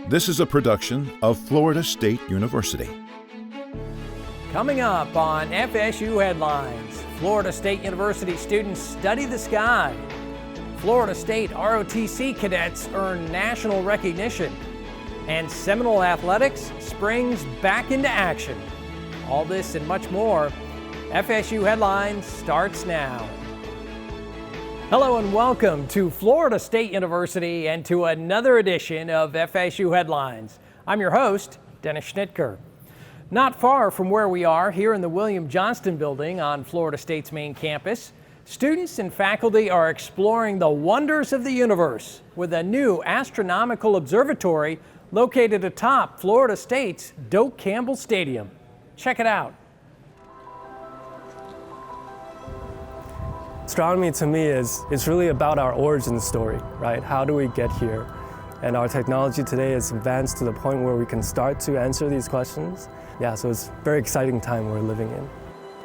This is a production of Florida State University. Coming up on FSU Headlines, Florida State University students study the sky. Florida State ROTC cadets earn national recognition. And Seminole Athletics springs back into action. All this and much more. FSU Headlines starts now. Hello and welcome to Florida State University and to another edition of FSU Headlines. I'm your host, Dennis Schnitker. Not far from where we are here in the William Johnston building on Florida State's main campus, students and faculty are exploring the wonders of the universe with a new astronomical observatory located atop Florida State's Doak Campbell Stadium. Check it out. Astronomy to me is really about our origin story, right? How do we get here? And our technology today is advanced to the point where we can start to answer these questions. Yeah, so it's a very exciting time we're living in.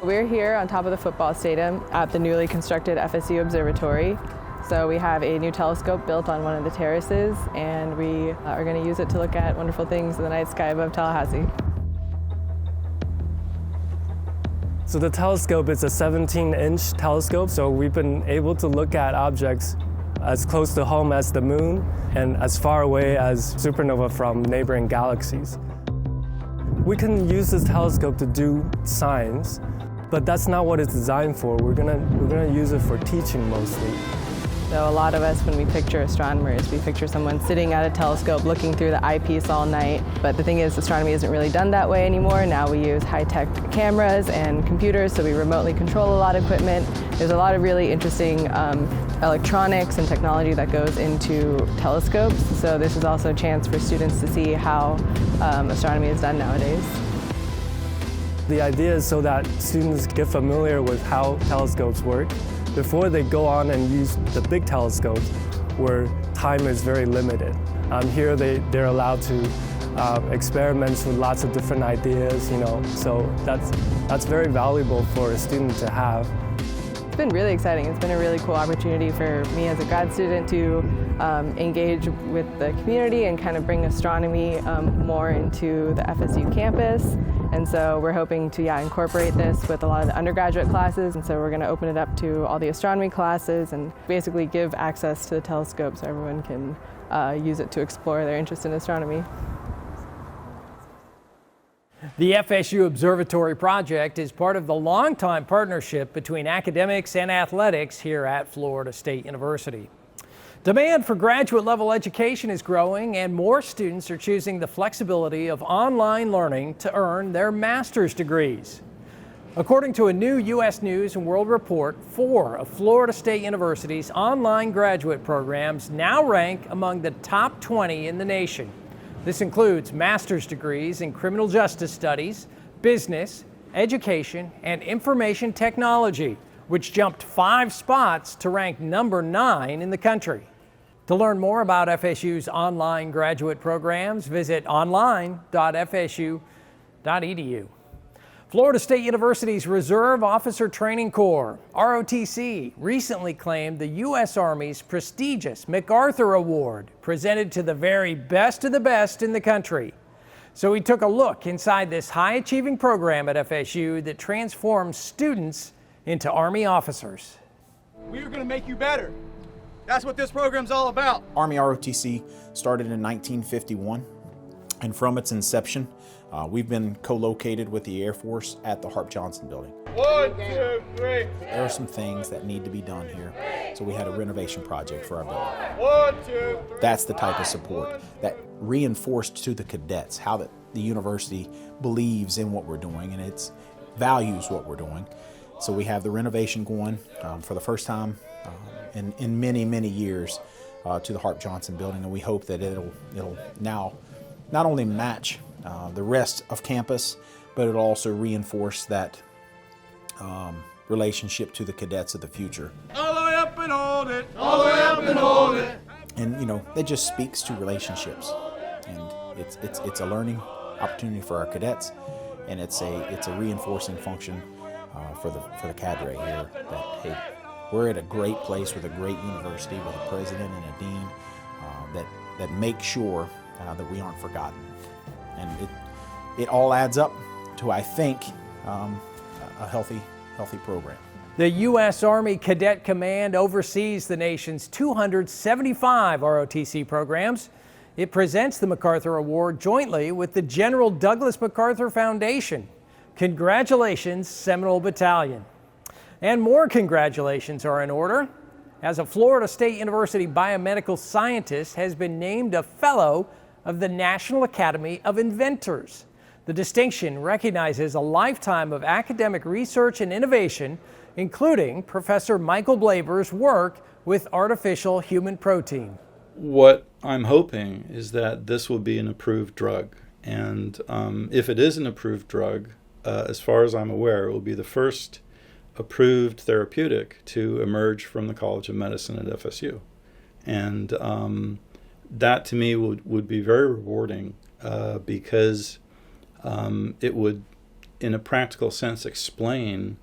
We're here on top of the football stadium at the newly constructed FSU Observatory. So we have a new telescope built on one of the terraces, and we are going to use it to look at wonderful things in the night sky above Tallahassee. So the telescope is a 17-inch telescope, so we've been able to look at objects as close to home as the moon and as far away as supernova from neighboring galaxies. We can use this telescope to do science, but that's not what it's designed for. We're gonna use it for teaching mostly. So a lot of us, when we picture astronomers, we picture someone sitting at a telescope looking through the eyepiece all night. But the thing is, astronomy isn't really done that way anymore. Now we use high-tech cameras and computers, so we remotely control a lot of equipment. There's a lot of really interesting electronics and technology that goes into telescopes. So this is also a chance for students to see how astronomy is done nowadays. The idea is so that students get familiar with how telescopes work before they go on and use the big telescopes where time is very limited. Here they're allowed to experiment with lots of different ideas, so that's very valuable for a student to have. It's been really exciting. It's been a really cool opportunity for me as a grad student to engage with the community and kind of bring astronomy more into the FSU campus. And so we're hoping to incorporate this with a lot of the undergraduate classes. And so we're going to open it up to all the astronomy classes and basically give access to the telescope so everyone can use it to explore their interest in astronomy. The FSU Observatory project is part of the longtime partnership between academics and athletics here at Florida State University. Demand for graduate level education is growing, and more students are choosing the flexibility of online learning to earn their master's degrees. According to a new U.S. News and World Report, 4 of Florida State University's online graduate programs now rank among the top 20 in the nation. This includes master's degrees in criminal justice studies, business, education, and information technology, which jumped 5 spots to rank number 9 in the country. To learn more about FSU's online graduate programs, visit online.fsu.edu. Florida State University's Reserve Officer Training Corps, ROTC, recently claimed the U.S. Army's prestigious MacArthur Award, presented to the very best of the best in the country. So we took a look inside this high-achieving program at FSU that transforms students into Army officers. We are going to make you better. That's what this program's all about. Army ROTC started in 1951, and from its inception, we've been co-located with the Air Force at the Harp Johnson building. 1, 2, 3. There are some things that need to be done here, so we had a renovation project for our building. 1, 2, 3. That's the type of support that reinforced to the cadets how the university believes in what we're doing and it values what we're doing. So we have the renovation going for the first time in many, many years to the Harp Johnson building, and we hope that it'll now not only match the rest of campus, but it'll also reinforce that relationship to the cadets of the future. All the way up and hold it. All the way up and hold it. And it just speaks to relationships, and it's a learning opportunity for our cadets, and it's a reinforcing function for the cadre here that hey, we're at a great place with a great university with a president and a dean that make sure that we aren't forgotten. And it all adds up to, I think, a healthy program. The U.S. Army Cadet Command oversees the nation's 275 ROTC programs. It presents the MacArthur Award jointly with the General Douglas MacArthur Foundation. Congratulations, Seminole Battalion. And more congratulations are in order, as a Florida State University biomedical scientist has been named a Fellow of the National Academy of Inventors. The distinction recognizes a lifetime of academic research and innovation, including Professor Michael Blaber's work with artificial human protein. What I'm hoping is that this will be an approved drug. And if it is an approved drug, as far as I'm aware, it will be the first approved therapeutic to emerge from the College of Medicine at FSU. And that to me would be very rewarding because it would, in a practical sense, explain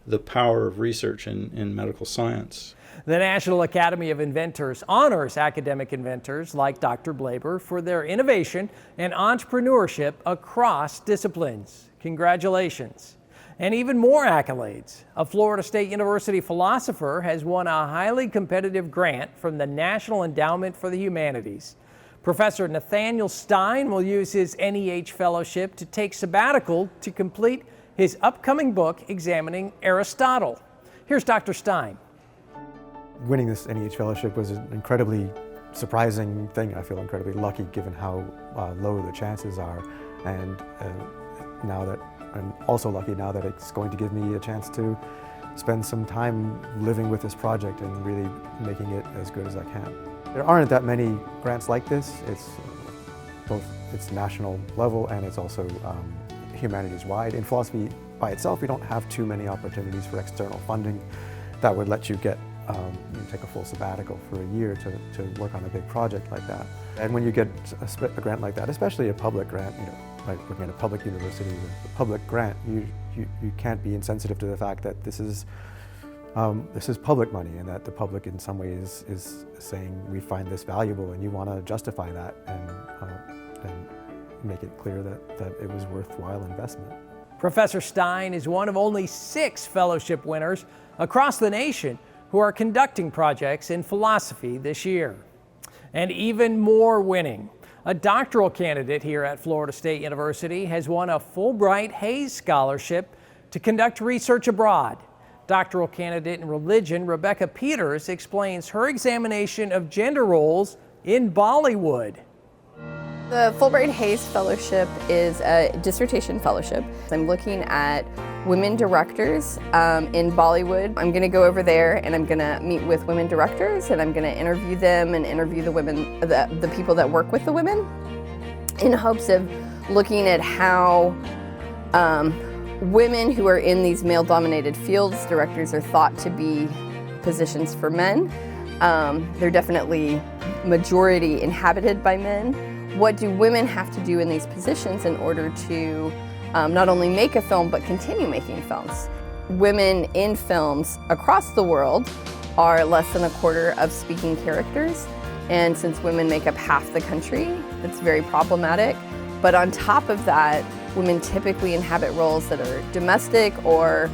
the power of research in medical science. The National Academy of Inventors honors academic inventors like Dr. Blaber for their innovation and entrepreneurship across disciplines. Congratulations. And even more accolades. A Florida State University philosopher has won a highly competitive grant from the National Endowment for the Humanities. Professor Nathaniel Stein will use his NEH fellowship to take sabbatical to complete his upcoming book examining Aristotle. Here's Dr. Stein. Winning this NEH fellowship was an incredibly surprising thing. I feel incredibly lucky given how low the chances are, and now that I'm also lucky now that it's going to give me a chance to spend some time living with this project and really making it as good as I can. There aren't that many grants like this. It's both national level and it's also humanities wide. In philosophy by itself, we don't have too many opportunities for external funding that would let you get take a full sabbatical for a year to work on a big project like that. And when you get a grant like that, especially a public grant, like working at a public university with a public grant, you can't be insensitive to the fact that this is public money and that the public in some ways is saying we find this valuable, and you want to justify that and make it clear that it was worthwhile investment. Professor Stein is one of only 6 fellowship winners across the nation who are conducting projects in philosophy this year. And even more winning. A doctoral candidate here at Florida State University has won a Fulbright Hayes Scholarship to conduct research abroad. Doctoral candidate in religion Rebecca Peters explains her examination of gender roles in Bollywood. The Fulbright Hayes Fellowship is a dissertation fellowship. I'm looking at women directors in Bollywood. I'm going to go over there and I'm going to meet with women directors, and I'm going to interview them and interview the women, the people that work with the women, in hopes of looking at how women who are in these male-dominated fields, directors, are thought to be positions for men. They're definitely majority inhabited by men. What do women have to do in these positions in order to not only make a film, but continue making films? Women in films across the world are less than a quarter of speaking characters, and since women make up half the country, that's very problematic. But on top of that, women typically inhabit roles that are domestic or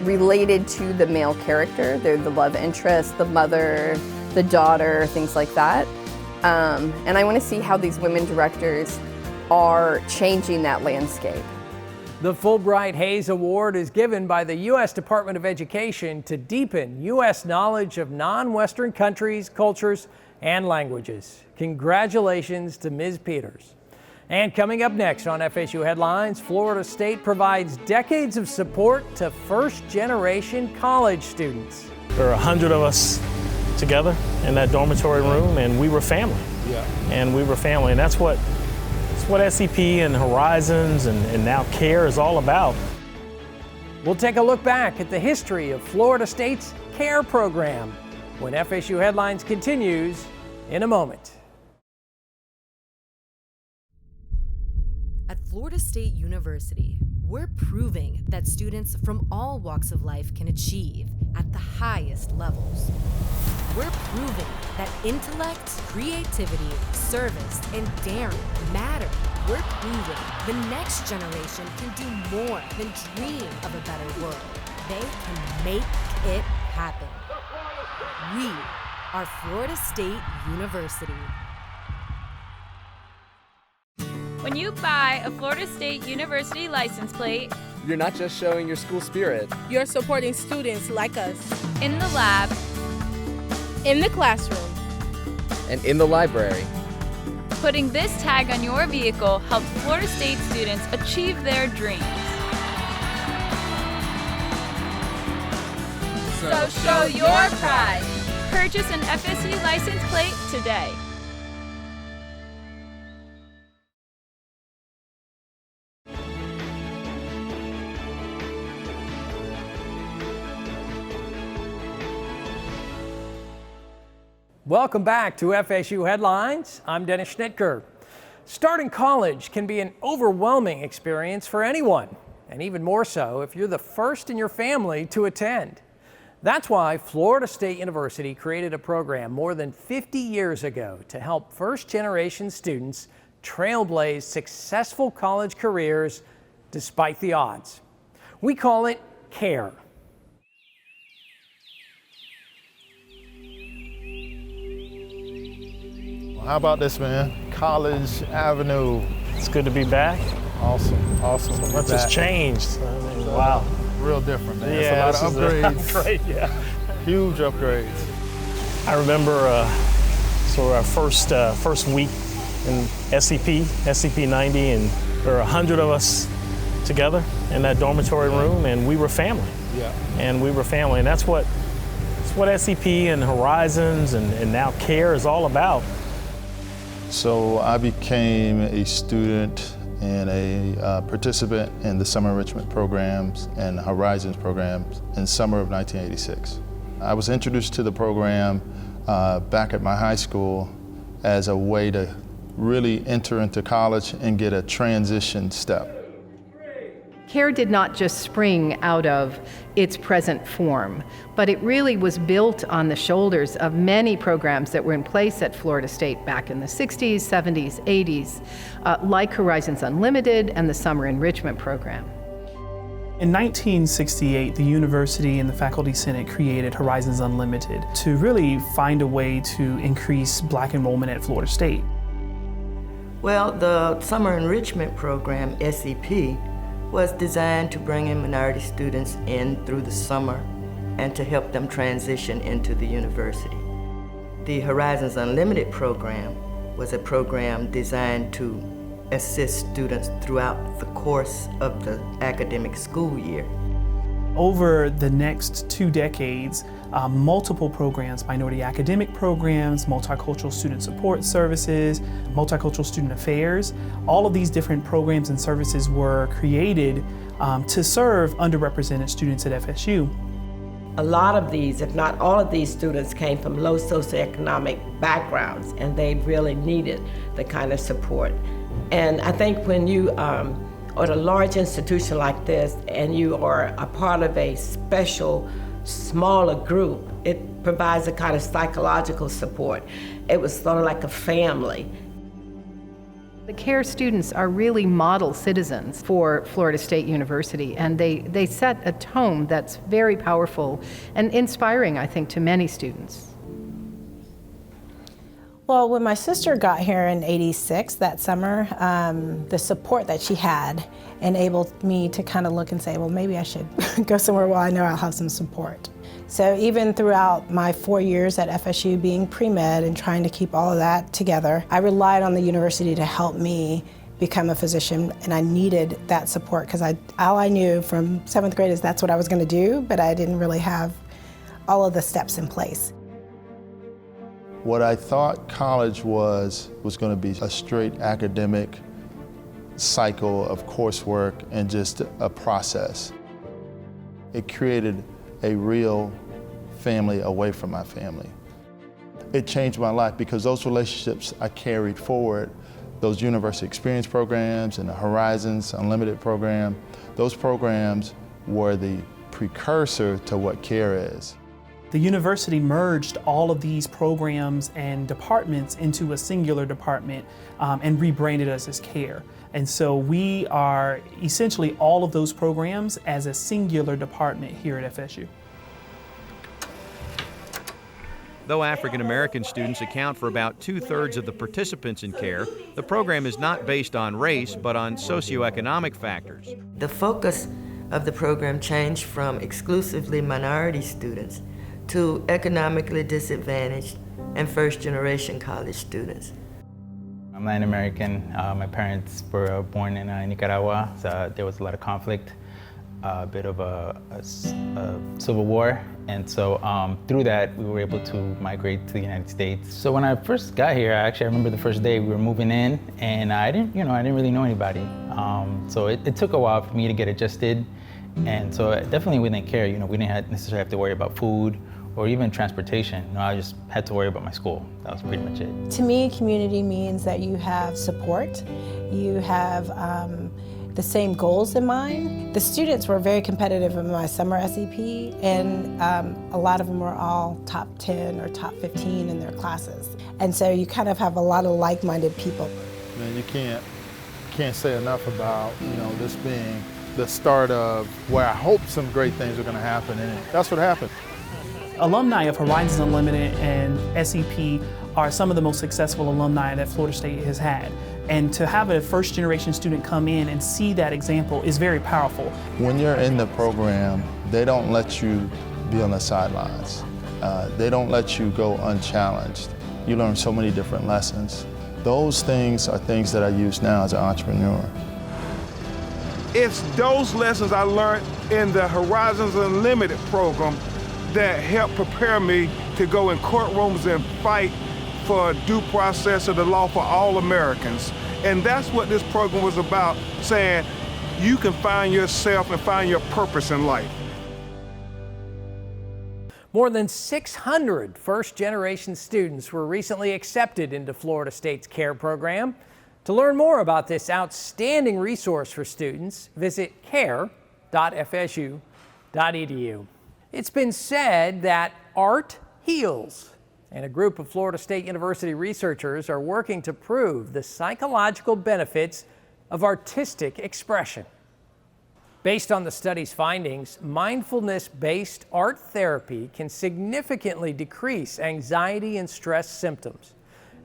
related to the male character. They're the love interest, the mother, the daughter, things like that. And I want to see how these women directors are changing that landscape. The Fulbright Hayes Award is given by the U.S. Department of Education to deepen U.S. knowledge of non-Western countries, cultures, and languages. Congratulations to Ms. Peters. And coming up next on FSU Headlines, Florida State provides decades of support to first-generation college students. There are 100 of us together in that dormitory room, and we were family. Yeah. And we were family, and that's what SEP and Horizons and now CARE is all about. We'll take a look back at the history of Florida State's CARE program when FSU Headlines continues in a moment. At Florida State University, we're proving that students from all walks of life can achieve at the highest levels. we're proving that intellect, creativity, service, and daring matter. We're proving the next generation can do more than dream of a better world. They can make it happen. We are Florida State University. When you buy a Florida State University license plate, you're not just showing your school spirit. You're supporting students like us. In the lab, in the classroom, and in the library. Putting this tag on your vehicle helps Florida State students achieve their dreams. So show your pride. Purchase an FSU license plate today. Welcome back to FSU Headlines. I'm Dennis Schnitker. Starting college can be an overwhelming experience for anyone, and even more so if you're the first in your family to attend. That's why Florida State University created a program more than 50 years ago to help first-generation students trailblaze successful college careers despite the odds. We call it CARE. How about this, man? College Avenue. It's good to be back. Awesome, awesome. So much has changed. I mean, wow. Real different, man. Yeah, it's a lot of upgrades. Upgrade, yeah. Huge upgrades. I remember our first week in SCP 90, and there were 100 of us together in that dormitory room, and we were family. Yeah. And we were family, and that's what SCP and Horizons and now CARE is all about. So I became a student and a participant in the summer enrichment programs and Horizons programs in summer of 1986. I was introduced to the program back at my high school as a way to really enter into college and get a transition step. CARE did not just spring out of its present form, but it really was built on the shoulders of many programs that were in place at Florida State back in the 60s, 70s, 80s, like Horizons Unlimited and the Summer Enrichment Program. In 1968, the university and the Faculty Senate created Horizons Unlimited to really find a way to increase Black enrollment at Florida State. Well, the Summer Enrichment Program, SEP, was designed to bring in minority students in through the summer and to help them transition into the university. The Horizons Unlimited program was a program designed to assist students throughout the course of the academic school year. Over the next 2 decades, multiple programs, minority academic programs, multicultural student support services, multicultural student affairs, all of these different programs and services were created to serve underrepresented students at FSU. A lot of these, if not all of these students, came from low socioeconomic backgrounds, and they really needed the kind of support. And I think when you are at a large institution like this and you are a part of a special, smaller group, it provides a kind of psychological support. It was sort of like a family. The CARE students are really model citizens for Florida State University, and they set a tone that's very powerful and inspiring, I think, to many students. Well, when my sister got here in '86, that summer, the support that she had enabled me to kind of look and say, well, maybe I should go somewhere where I know I'll have some support. So even throughout my 4 years at FSU being pre-med and trying to keep all of that together, I relied on the university to help me become a physician, and I needed that support because all I knew from 7th grade is that's what I was going to do, but I didn't really have all of the steps in place. What I thought college was going to be a straight academic cycle of coursework and just a process. It created a real family away from my family. It changed my life because those relationships I carried forward, those university experience programs and the Horizons Unlimited program, those programs were the precursor to what CARE is. The university merged all of these programs and departments into a singular department and rebranded us as CARE. And so we are essentially all of those programs as a singular department here at FSU. Though African American students account for about 2/3 of the participants in CARE, the program is not based on race, but on socioeconomic factors. The focus of the program changed from exclusively minority students to economically disadvantaged and first-generation college students. I'm Latin American. My parents were born in Nicaragua, so there was a lot of conflict, a bit of a civil war, and so through that we were able to migrate to the United States. So when I first got here, I remember the first day we were moving in, and I didn't really know anybody. So it took a while for me to get adjusted, and so definitely we didn't care. We didn't necessarily have to worry about food or even transportation. I just had to worry about my school. That was pretty much it. To me, community means that you have support, you have the same goals in mind. The students were very competitive in my summer SEP, and a lot of them were all top 10 or top 15 in their classes. And so you kind of have a lot of like-minded people. Man, you can't say enough about this being the start of where I hope some great things are going to happen, and that's what happened. Alumni of Horizons Unlimited and SEP are some of the most successful alumni that Florida State has had. And to have a first-generation student come in and see that example is very powerful. When you're in the program, they don't let you be on the sidelines. They don't let you go unchallenged. You learn so many different lessons. Those things are things that I use now as an entrepreneur. It's those lessons I learned in the Horizons Unlimited program that helped prepare me to go in courtrooms and fight for due process of the law for all Americans. And that's what this program was about, saying you can find yourself and find your purpose in life. More than 600 first-generation students were recently accepted into Florida State's CARE program. To learn more about this outstanding resource for students, visit care.fsu.edu. It's been said that art heals, and a group of Florida State University researchers are working to prove the psychological benefits of artistic expression. Based on the study's findings, mindfulness-based art therapy can significantly decrease anxiety and stress symptoms.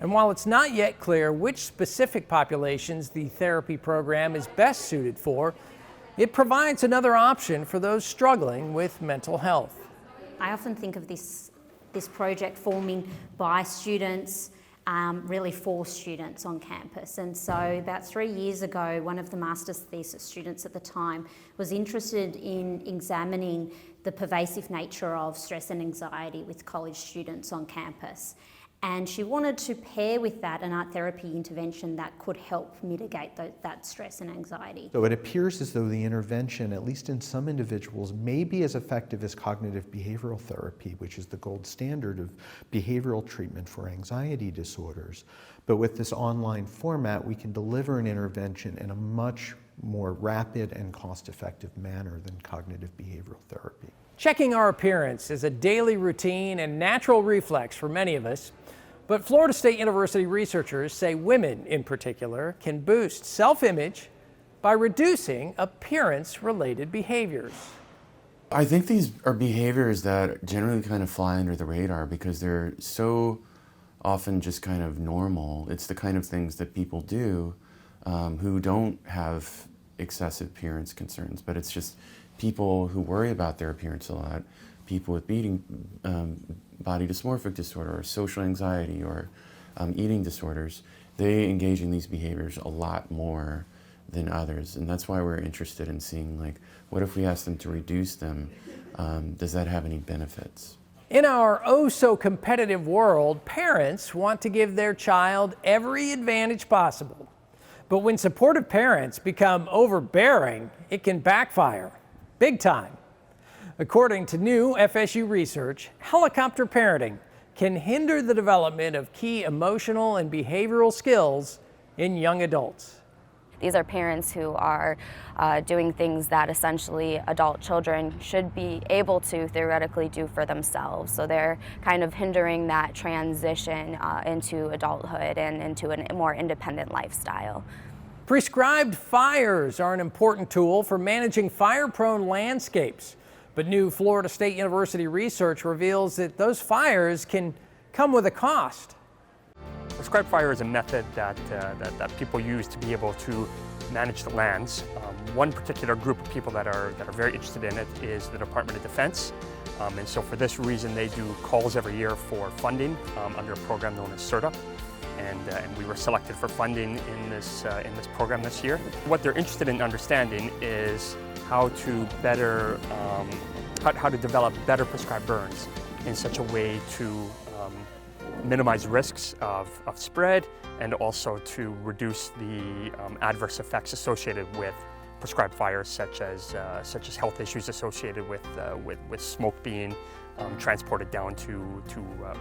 And while it's not yet clear which specific populations the therapy program is best suited for, it provides another option for those struggling with mental health. I often think of this project forming by students, really for students on campus. And so about 3 years ago, one of the master's thesis students at the time was interested in examining the pervasive nature of stress and anxiety with college students on campus. And she wanted to pair with that an art therapy intervention that could help mitigate that stress and anxiety. So it appears as though the intervention, at least in some individuals, may be as effective as cognitive behavioral therapy, which is the gold standard of behavioral treatment for anxiety disorders. But with this online format, we can deliver an intervention in a much more rapid and cost-effective manner than cognitive behavioral therapy. Checking our appearance is a daily routine and natural reflex for many of us. But Florida State University researchers say women in particular can boost self-image by reducing appearance-related behaviors. I think these are behaviors that generally kind of fly under the radar because they're so often just kind of normal. It's the kind of things that people do who don't have excessive appearance concerns, but it's just people who worry about their appearance a lot, people with body dysmorphic disorder or social anxiety or eating disorders, they engage in these behaviors a lot more than others. And that's why we're interested in seeing, like, what if we ask them to reduce them? Does that have any benefits? In our oh-so-competitive world, parents want to give their child every advantage possible. But when supportive parents become overbearing, it can backfire big time. According to new FSU research, helicopter parenting can hinder the development of key emotional and behavioral skills in young adults. These are parents who are doing things that essentially adult children should be able to theoretically do for themselves. So they're kind of hindering that transition into adulthood and into a more independent lifestyle. Prescribed fires are an important tool for managing fire-prone landscapes. But new Florida State University research reveals that those fires can come with a cost. Prescribed fire is a method that people use to be able to manage the lands. One particular group of people that are very interested in it is the Department of Defense. And so for this reason, they do calls every year for funding under a program known as CERTA. And we were selected for funding in this program this year. What they're interested in understanding is how to better, how to develop better prescribed burns in such a way to minimize risks of spread and also to reduce the adverse effects associated with prescribed fires, such as health issues associated with smoke being transported down to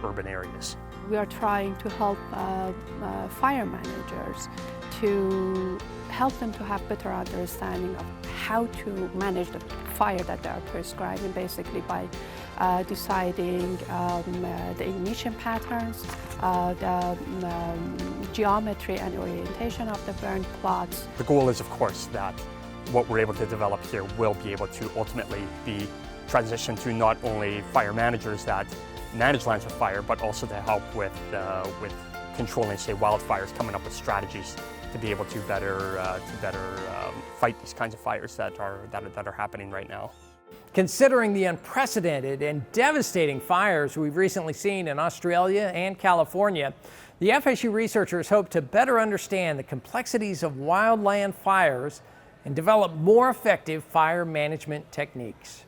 urban areas. We are trying to help fire managers to help them to have better understanding of how to manage the fire that they are prescribing, basically by deciding the ignition patterns, the geometry and orientation of the burn plots. The goal is, of course, that what we're able to develop here will be able to ultimately be transitioned to not only fire managers that manage lands with fire, but also to help with controlling, say, wildfires, coming up with strategies to be able to better fight these kinds of fires that are happening right now. Considering the unprecedented and devastating fires we've recently seen in Australia and California, the FSU researchers hope to better understand the complexities of wildland fires and develop more effective fire management techniques.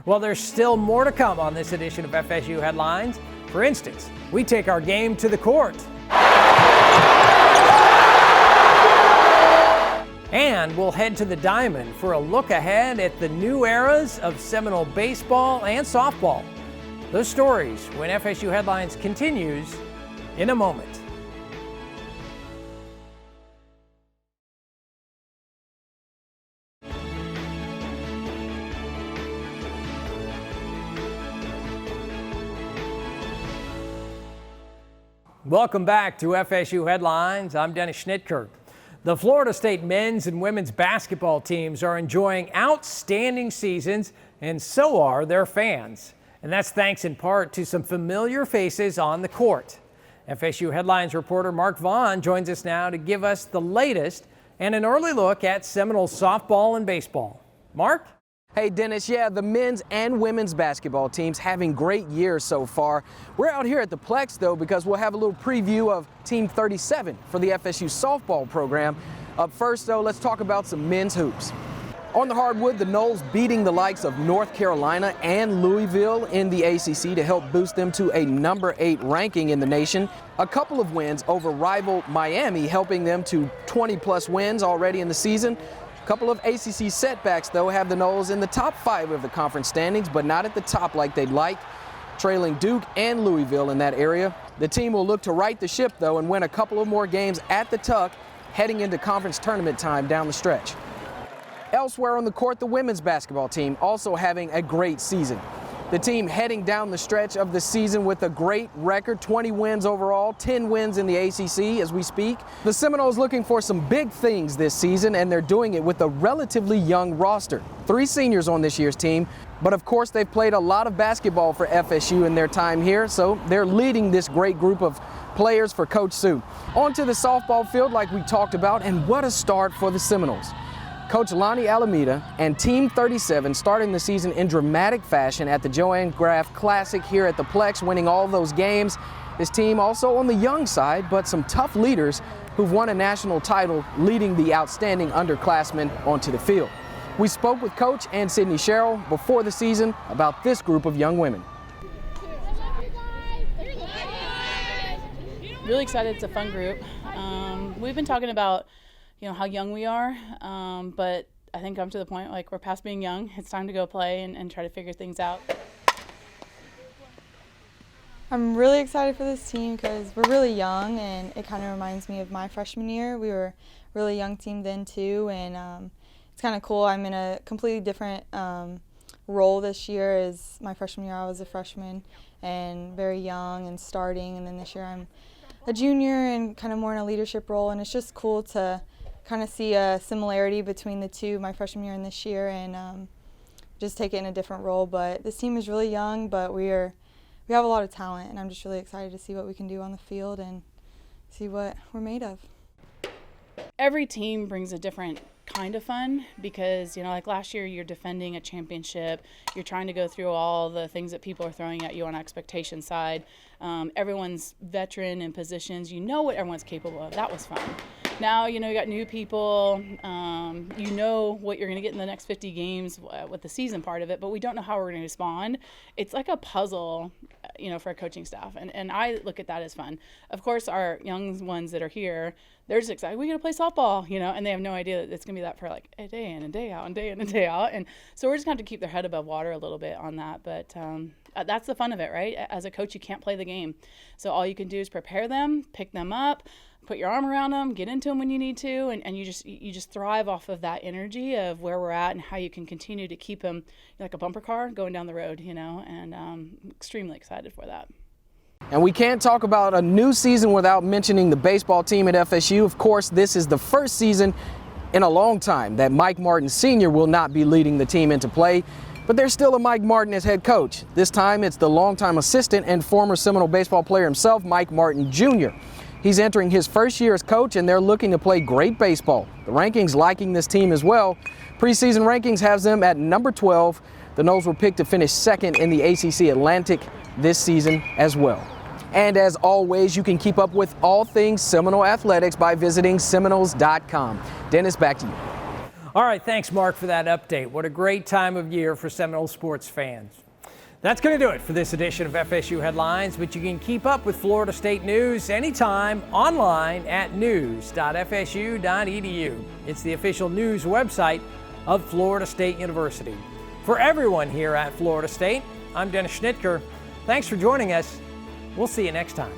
Well, there's still more to come on this edition of FSU Headlines. For instance, we take our game to the court. And we'll head to the Diamond for a look ahead at the new eras of Seminole baseball and softball. Those stories when FSU Headlines continues in a moment. Welcome back to FSU Headlines. I'm Dennis Schnittkirk. The Florida State men's and women's basketball teams are enjoying outstanding seasons, and so are their fans. And that's thanks in part to some familiar faces on the court. FSU Headlines reporter Mark Vaughn joins us now to give us the latest and an early look at Seminole softball and baseball. Mark? Hey Dennis, yeah, the men's and women's basketball teams having great years so far. We're out here at the Plex though because we'll have a little preview of Team 37 for the FSU softball program. Up first though, let's talk about some men's hoops. On the hardwood, the Noles beating the likes of North Carolina and Louisville in the ACC to help boost them to a number 8 ranking in the nation. A couple of wins over rival Miami helping them to 20+ wins already in the season. A couple of ACC setbacks, though, have the Noles in the top 5 of the conference standings, but not at the top like they'd like, trailing Duke and Louisville in that area. The team will look to right the ship, though, and win a couple of more games at the Tuck, heading into conference tournament time down the stretch. Elsewhere on the court, the women's basketball team also having a great season. The team heading down the stretch of the season with a great record, 20 wins overall, 10 wins in the ACC as we speak. The Seminoles looking for some big things this season, and they're doing it with a relatively young roster. 3 seniors on this year's team, but of course they've played a lot of basketball for FSU in their time here, so they're leading this great group of players for Coach Sue. On to the softball field like we talked about, and what a start for the Seminoles. Coach Lonnie Alameda and Team 37 starting the season in dramatic fashion at the Joanne Graff Classic here at the Plex, winning all those games. This team also on the young side, but some tough leaders who've won a national title leading the outstanding underclassmen onto the field. We spoke with Coach and Sydney Sherrill before the season about this group of young women. Really excited. It's a fun group. We've been talking about how young we are, but I think I'm to the point, like, we're past being young. It's time to go play and try to figure things out. I'm really excited for this team because we're really young, and it kind of reminds me of my freshman year. We were really young team then too, and it's kind of cool. I'm in a completely different role this year. As my freshman year I was a freshman and very young and starting, and then this year I'm a junior and kind of more in a leadership role, and it's just cool to kind of see a similarity between the two, my freshman year and this year, and just take it in a different role. But this team is really young, but we have a lot of talent, and I'm just really excited to see what we can do on the field and see what we're made of. Every team brings a different kind of fun because, you know, like last year you're defending a championship, you're trying to go through all the things that people are throwing at you on expectation side. Everyone's veteran in positions, you know what everyone's capable of. That was fun. Now, you know, you got new people, you know what you're going to get in the next 50 games with the season part of it, but we don't know how we're going to respond. It's like a puzzle, you know, for a coaching staff, and I look at that as fun. Of course, our young ones that are here, they're just excited, we get to play softball, you know, and they have no idea that it's going to be that for like a day in and day out and day in and day out, and so we're just going to have to keep their head above water a little bit on that, but that's the fun of it, right? As a coach, you can't play the game, so all you can do is prepare them, pick them up, put your arm around them, get into them when you need to, and you just thrive off of that energy of where we're at and how you can continue to keep them like a bumper car going down the road, you know, and I'm extremely excited for that. And we can't talk about a new season without mentioning the baseball team at FSU. Of course, this is the first season in a long time that Mike Martin Sr. will not be leading the team into play, but there's still a Mike Martin as head coach. This time it's the longtime assistant and former Seminole baseball player himself, Mike Martin Jr. He's entering his first year as coach, and they're looking to play great baseball. The rankings liking this team as well. Preseason rankings has them at number 12. The Noles were picked to finish second in the ACC Atlantic this season as well. And as always, you can keep up with all things Seminole athletics by visiting Seminoles.com. Dennis, back to you. All right, thanks, Mark, for that update. What a great time of year for Seminole sports fans. That's going to do it for this edition of FSU Headlines, but you can keep up with Florida State news anytime online at news.fsu.edu. It's the official news website of Florida State University. For everyone here at Florida State, I'm Dennis Schnitker. Thanks for joining us. We'll see you next time.